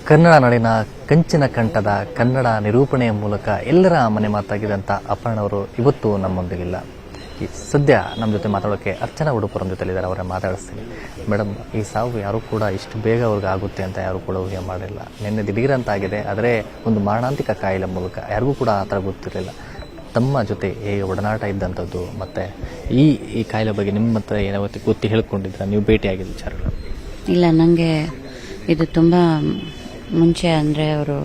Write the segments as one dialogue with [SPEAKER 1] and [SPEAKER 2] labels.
[SPEAKER 1] ಕನ್ನಡ ನಾಡಿನ ಕಂಚಿನ ಕಂಠದ ಕನ್ನಡ ನಿರೂಪಣೆಯ ಮೂಲಕ ಎಲ್ಲರ ಮನೆ ಮಾತಾಗಿದ್ದಂಥ ಅಪರ್ಣವರು ಇವತ್ತು ನಮ್ಮೊಂದಿಗಿಲ್ಲ. ಈ ಸದ್ಯ ನಮ್ಮ ಜೊತೆ ಮಾತಾಡೋಕ್ಕೆ ಅರ್ಚನಾ ಉಡುಪುರ ಜೊತೆಲಿದ್ದಾರೆ, ಅವರ ಮಾತಾಡಿಸ್ತೀನಿ. ಮೇಡಮ್, ಈ ಸಾವು ಯಾರೂ ಕೂಡ ಇಷ್ಟು ಬೇಗ ಅವ್ರಿಗೆ ಆಗುತ್ತೆ ಅಂತ ಯಾರೂ ಕೂಡ ಊಹೆ ಮಾಡಿಲ್ಲ. ನಿನ್ನೆ ದಿಢೀರ್ ಅಂತ ಆಗಿದೆ, ಆದರೆ ಒಂದು ಮಾರಣಾಂತಿಕ ಕಾಯಿಲೆ ಮೂಲಕ ಯಾರಿಗೂ ಕೂಡ ಆ ಥರ ಗೊತ್ತಿರಲಿಲ್ಲ. ತಮ್ಮ ಜೊತೆ ಹೇಗೆ ಒಡನಾಟ ಇದ್ದಂಥದ್ದು ಮತ್ತು ಈ ಕಾಯಿಲೆ ಬಗ್ಗೆ ನಿಮ್ಮ ಹತ್ರ ಏನಾವತ್ತು ಗೊತ್ತಿ ಹೇಳ್ಕೊಂಡಿದ್ರ, ನೀವು ಭೇಟಿಯಾಗಿದ್ದ ವಿಚಾರಗಳು?
[SPEAKER 2] ಇಲ್ಲ, ನನಗೆ ಇದು ತುಂಬ ಮುಂಚೆ ಅಂದರೆ ಅವರು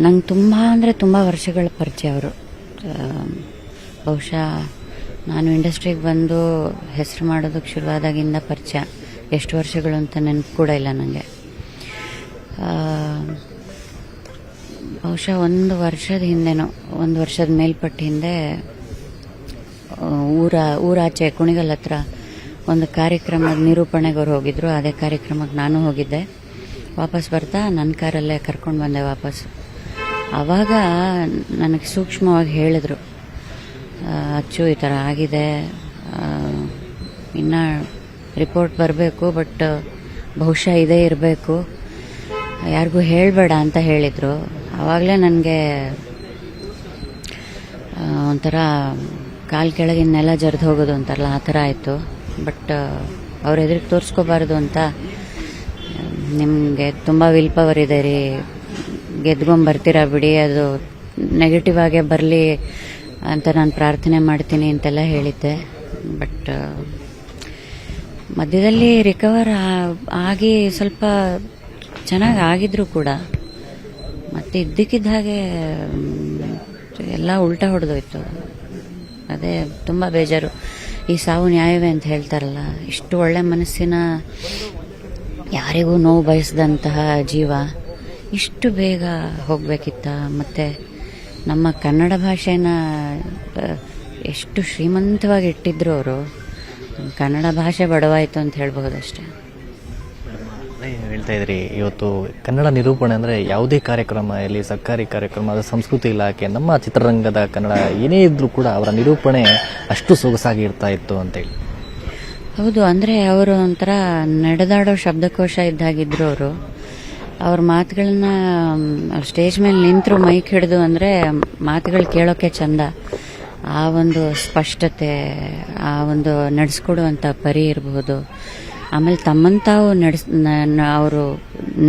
[SPEAKER 2] ನಂಗೆ ತುಂಬ ವರ್ಷಗಳ ಪರಿಚಯ. ಅವರು ಬಹುಶಃ ನಾನು ಇಂಡಸ್ಟ್ರಿಗೆ ಬಂದು ಹೆಸರು ಮಾಡೋದಕ್ಕೆ ಶುರುವಾದಾಗಿಂದ ಪರಿಚಯ. ಎಷ್ಟು ವರ್ಷಗಳು ಅಂತ ನೆನಪು ಕೂಡ ಇಲ್ಲ ನನಗೆ. ಬಹುಶಃ ಒಂದು ವರ್ಷದ ಮೇಲ್ಪಟ್ಟು ಹಿಂದೆ ಊರಾಚೆ ಕುಣಿಗಲ್ ಹತ್ರ ಒಂದು ಕಾರ್ಯಕ್ರಮದ ನಿರೂಪಣೆಗೆ ಅವ್ರು ಹೋಗಿದ್ರು. ಅದೇ ಕಾರ್ಯಕ್ರಮಕ್ಕೆ ನಾನು ಹೋಗಿದ್ದೆ. ವಾಪಸ್ ಬರ್ತಾ ನನ್ನ ಕಾರಲ್ಲೇ ಕರ್ಕೊಂಡು ಬಂದೆ ವಾಪಸ್. ಆವಾಗ ನನಗೆ ಸೂಕ್ಷ್ಮವಾಗಿ ಹೇಳಿದ್ರು, ಅಚ್ಚು ಈ ಥರ ಆಗಿದೆ, ಇನ್ನು ರಿಪೋರ್ಟ್ ಬರಬೇಕು, ಬಟ್ ಬಹುಶಃ ಇದೇ ಇರಬೇಕು, ಯಾರಿಗೂ ಹೇಳಬೇಡ ಅಂತ ಹೇಳಿದರು. ಆವಾಗಲೇ ನನಗೆ ಒಂಥರ ಕಾಲು ಕೆಳಗಿನ ನೆಲ ಜರಿದು ಹೋಗೋದು ಅಂತಾರಲ್ಲ, ಆ ಥರ ಆಯಿತು. ಬಟ್ ಅವ್ರ ಎದುರಿಗೆ ತೋರಿಸ್ಕೋಬಾರ್ದು ಅಂತ, ನಿಮಗೆ ತುಂಬ ವಿಲ್ ಪವರ್ ಇದೆ ರೀ, ಗೆದ್ಕೊಂಬರ್ತೀರಾ ಬಿಡಿ, ಅದು ನೆಗೆಟಿವ್ ಆಗೇ ಬರಲಿ ಅಂತ ನಾನು ಪ್ರಾರ್ಥನೆ ಮಾಡ್ತೀನಿ ಅಂತೆಲ್ಲ ಹೇಳಿದ್ದೆ. ಬಟ್ ಮಧ್ಯದಲ್ಲಿ ರಿಕವರ್ ಆಗಿ ಸ್ವಲ್ಪ ಚೆನ್ನಾಗಿ ಆಗಿದ್ರು ಕೂಡ ಮತ್ತೆ ಇದ್ದಕ್ಕಿದ್ದ ಹಾಗೆ ಎಲ್ಲ ಉಲ್ಟಾ ಹೊಡೆದೋಯ್ತು. ಅದೇ ತುಂಬ ಬೇಜಾರು. ಈ ಸಾವು ನ್ಯಾಯವೇ ಅಂತ ಹೇಳ್ತಾರಲ್ಲ, ಇಷ್ಟು ಒಳ್ಳೆ ಮನಸ್ಸಿನ, ಯಾರಿಗೂ ನೋವು ಬಯಸಿದಂತಹ ಜೀವ ಇಷ್ಟು ಬೇಗ ಹೋಗಬೇಕಿತ್ತ? ಮತ್ತು ನಮ್ಮ ಕನ್ನಡ ಭಾಷೆನ ಎಷ್ಟು ಶ್ರೀಮಂತವಾಗಿ ಇಟ್ಟಿದ್ರು ಅವರು. ಕನ್ನಡ ಭಾಷೆ ಬಡವಾಯಿತು ಅಂತ ಹೇಳ್ಬಹುದಷ್ಟೇ.
[SPEAKER 1] ಹೇಳ್ತಾ ಇದ್ರಿ, ಇವತ್ತು ಕನ್ನಡ ನಿರೂಪಣೆ ಅಂದರೆ ಯಾವುದೇ ಕಾರ್ಯಕ್ರಮ ಇಲ್ಲಿ ಸರ್ಕಾರಿ ಕಾರ್ಯಕ್ರಮ, ಅದು ಸಂಸ್ಕೃತಿ ಇಲಾಖೆ, ನಮ್ಮ ಚಿತ್ರರಂಗದ ಕನ್ನಡ ಏನೇ ಇದ್ರೂ ಕೂಡ ಅವರ ನಿರೂಪಣೆ ಅಷ್ಟು ಸೊಗಸಾಗಿ ಇರ್ತಾ ಇತ್ತು ಅಂತೇಳಿ.
[SPEAKER 2] ಹೌದು, ಅಂದರೆ ಅವರು ಒಂಥರ ನಡೆದಾಡೋ ಶಬ್ದಕೋಶ ಇದ್ದಾಗಿದ್ರು ಅವರು. ಅವ್ರ ಮಾತುಗಳನ್ನ ಸ್ಟೇಜ್ ಮೇಲೆ ನಿಂತರು ಮೈಕ್ ಹಿಡಿದು ಅಂದರೆ ಮಾತುಗಳು ಕೇಳೋಕ್ಕೆ ಚಂದ. ಆ ಒಂದು ಸ್ಪಷ್ಟತೆ, ಆ ಒಂದು ನಡೆಸ್ಕೊಡುವಂಥ ಪರಿ ಇರಬಹುದು. ಆಮೇಲೆ ತಮ್ಮನ್ನು ತಾವು ಅವರು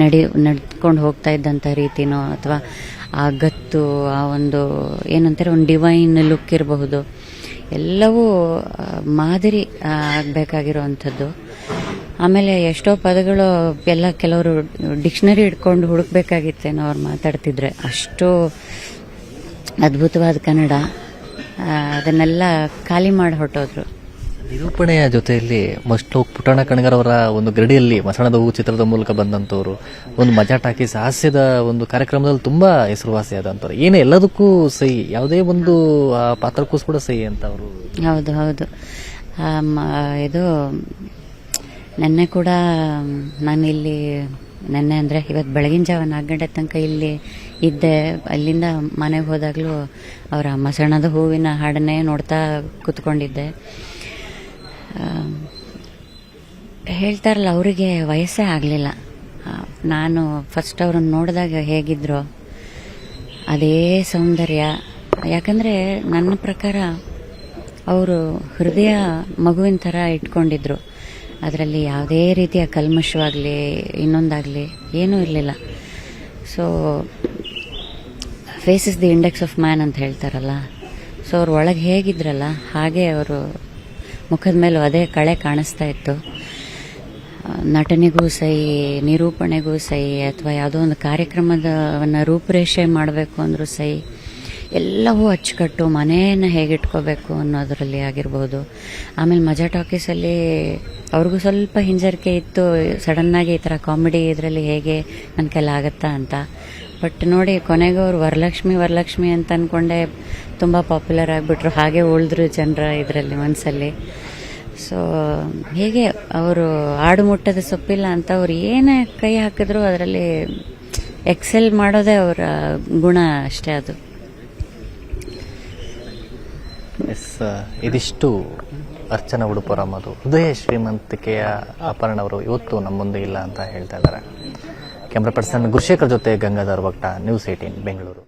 [SPEAKER 2] ನಡೆದುಕೊಂಡು ಹೋಗ್ತಾ ಇದ್ದಂಥ ರೀತಿನೋ, ಅಥವಾ ಆ ಗತ್ತು, ಆ ಒಂದು ಏನಂತಾರೆ ಒಂದು ಡಿವೈನ್ ಲುಕ್ ಇರಬಹುದು, ಎಲ್ಲವೂ ಮಾದರಿ ಆಗಬೇಕಾಗಿರೋವಂಥದ್ದು. ಆಮೇಲೆ ಎಷ್ಟೋ ಪದಗಳು ಎಲ್ಲ ಕೆಲವರು ಡಿಕ್ಷನರಿ ಇಟ್ಕೊಂಡು ಹುಡುಕ್ಬೇಕಾಗಿತ್ತೇನೋ ಅವ್ರು ಮಾತಾಡ್ತಿದ್ರೆ. ಅಷ್ಟು ಅದ್ಭುತವಾದ ಕನ್ನಡ, ಅದನ್ನೆಲ್ಲ ಖಾಲಿ ಮಾಡಿ ಹೊರಟೋದ್ರು.
[SPEAKER 1] ನಿರೂಪಣೆಯ ಜೊತೆಯಲ್ಲಿ ಮಸ್ಟು ಪುಟ್ಟಣ್ಣ ಕಣಗಾರವರ ಒಂದು ಗರಡಿಯಲ್ಲಿ ಮಸಣದ ಹೂ ಚಿತ್ರದ ಮೂಲಕ ಬಂದಂಥವ್ರು, ಒಂದು ಮಜಾ ಟಾಕೀಸ್ ಹಾಸ್ಯದ ಒಂದು ಕಾರ್ಯಕ್ರಮದಲ್ಲಿ ತುಂಬ ಹೆಸರುವಾಸಿಯಾದಂಥವ್ರು. ಏನೇ ಎಲ್ಲದಕ್ಕೂ ಸೈ, ಯಾವುದೇ ಒಂದು ಪಾತ್ರಕ್ಕೂ ಕೂಡ ಸೈ ಅಂತ ಅವರು.
[SPEAKER 2] ಹೌದು. ಇದು ನೆನ್ನೆ ಕೂಡ ನಾನು ಇಲ್ಲಿ, ನೆನ್ನೆ ಅಂದರೆ ಇವತ್ತು ಬೆಳಗಿನ ಜಾವ 4 ಗಂಟೆ ತನಕ ಇಲ್ಲಿ ಇದ್ದೆ. ಅಲ್ಲಿಂದ ಮನೆಗೆ ಹೋದಾಗಲೂ ಅವರ ಮಸಣದ ಹೂವಿನ ಹಾಡನ್ನೇ ನೋಡ್ತಾ ಕೂತ್ಕೊಂಡಿದ್ದೆ. ಹೇಳ್ತಾರಲ್ಲ, ಅವರಿಗೆ ವಯಸ್ಸೇ ಆಗಲಿಲ್ಲ. ನಾನು ಫಸ್ಟ್ ಅವ್ರನ್ನ ನೋಡಿದಾಗ ಹೇಗಿದ್ರು ಅದೇ ಸೌಂದರ್ಯ. ಯಾಕಂದರೆ ನನ್ನ ಪ್ರಕಾರ ಅವರು ಹೃದಯ ಮಗುವಿನ ಥರ ಇಟ್ಕೊಂಡಿದ್ರು. ಅದರಲ್ಲಿ ಯಾವುದೇ ರೀತಿಯ ಕಲ್ಮಶವಾಗಲಿ ಇನ್ನೊಂದಾಗಲಿ ಏನೂ ಇರಲಿಲ್ಲ. So face is the index of man ಅಂತ ಹೇಳ್ತಾರಲ್ಲ. ಸೊ ಅವ್ರ ಒಳಗೆ ಹೇಗಿದ್ರಲ್ಲ ಹಾಗೆ ಅವರು ಮುಖದ ಮೇಲೂ ಅದೇ ಕಳೆ ಕಾಣಿಸ್ತಾ ಇತ್ತು. ನಟನೆಗೂ ಸೈ, ನಿರೂಪಣೆಗೂ ಸೈ, ಅಥವಾ ಯಾವುದೋ ಒಂದು ಕಾರ್ಯಕ್ರಮದವನ್ನು ರೂಪುರೇಷೆ ಮಾಡಬೇಕು ಅಂದರೂ ಸೈ, ಎಲ್ಲವೂ ಅಚ್ಚುಕಟ್ಟು, ಮನೆಯನ್ನು ಹೇಗಿಟ್ಕೋಬೇಕು ಅನ್ನೋದರಲ್ಲಿ ಆಗಿರ್ಬೋದು. ಆಮೇಲೆ ಮಜಾ ಟಾಕೀಸಲ್ಲಿ ಅವ್ರಿಗೂ ಸ್ವಲ್ಪ ಹಿಂಜರಿಕೆ ಇತ್ತು, ಸಡನ್ನಾಗಿ ಈ ಥರ ಕಾಮಿಡಿ ಇದರಲ್ಲಿ ಹೇಗೆ ನನ್ನ ಕೈಲಿ ಆಗುತ್ತಾ ಅಂತ. ಬಟ್ ನೋಡಿ, ಕೊನೆಗೂ ಅವ್ರು ವರಲಕ್ಷ್ಮಿ ಅಂತ ಅಂದ್ಕೊಂಡೆ ತುಂಬ ಪಾಪ್ಯುಲರ್ ಆಗಿಬಿಟ್ರು. ಹಾಗೆ ಉಳಿದ್ರು ಜನರ ಇದರಲ್ಲಿ ಮನಸ್ಸಲ್ಲಿ. ಸೊ ಹೀಗೆ ಅವರು ಆಡು ಮುಟ್ಟದ ಸೊಪ್ಪಿಲ್ಲ ಅಂತ ಅವ್ರು ಏನೇ ಕೈ ಹಾಕಿದ್ರು ಅದರಲ್ಲಿ ಎಕ್ಸೆಲ್ ಮಾಡೋದೇ ಅವರ ಗುಣ ಅಷ್ಟೇ. ಅದು
[SPEAKER 1] ಇದಿಷ್ಟು ಅರ್ಚನಾ ಉಡುಪುರಮ್ಮದು ಹೃದಯ ಶ್ರೀಮಂತಿಕೆಯ ಅಪರ್ಣ ಅವರು ಇವತ್ತು ನಮ್ಮೊಂದಿಗೆ ಇಲ್ಲ ಅಂತ ಹೇಳ್ತಾ ಇದ್ದಾರೆ. ಕ್ಯಾಮ್ರಾ ಪರ್ಸನ್ ಗುರುಶೇಖರ್ ಜೊತೆ ಗಂಗಾಧರ್ ವಕ್ಟ, ನ್ಯೂಸ್ 18 ಬೆಂಗಳೂರು.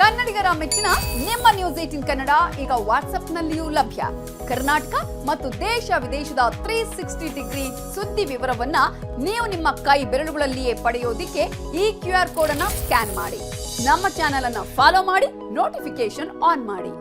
[SPEAKER 3] ಕನ್ನಡಿಗರ ಮೆಚ್ಚಿನ ನಿಮ್ಮ ನ್ಯೂಸ್ 18 ಕನ್ನಡ ಈಗ ವಾಟ್ಸ್ಆಪ್ನಲ್ಲಿಯೂ ಲಭ್ಯ. ಕರ್ನಾಟಕ ಮತ್ತು ದೇಶ ವಿದೇಶದ 360 ಡಿಗ್ರಿ ಸುದ್ದಿ ವಿವರವನ್ನ ನೀವು ನಿಮ್ಮ ಕೈ ಬೆರಳುಗಳಲ್ಲಿಯೇ ಪಡೆಯೋದಿಕ್ಕೆ ಈ QR ಕೋಡ್ ಅನ್ನ ಸ್ಕ್ಯಾನ್ ಮಾಡಿ. ನಮ್ಮ ಚಾನೆಲ್ ಅನ್ನ ಫಾಲೋ ಮಾಡಿ, ನೋಟಿಫಿಕೇಶನ್ ಆನ್ ಮಾಡಿ.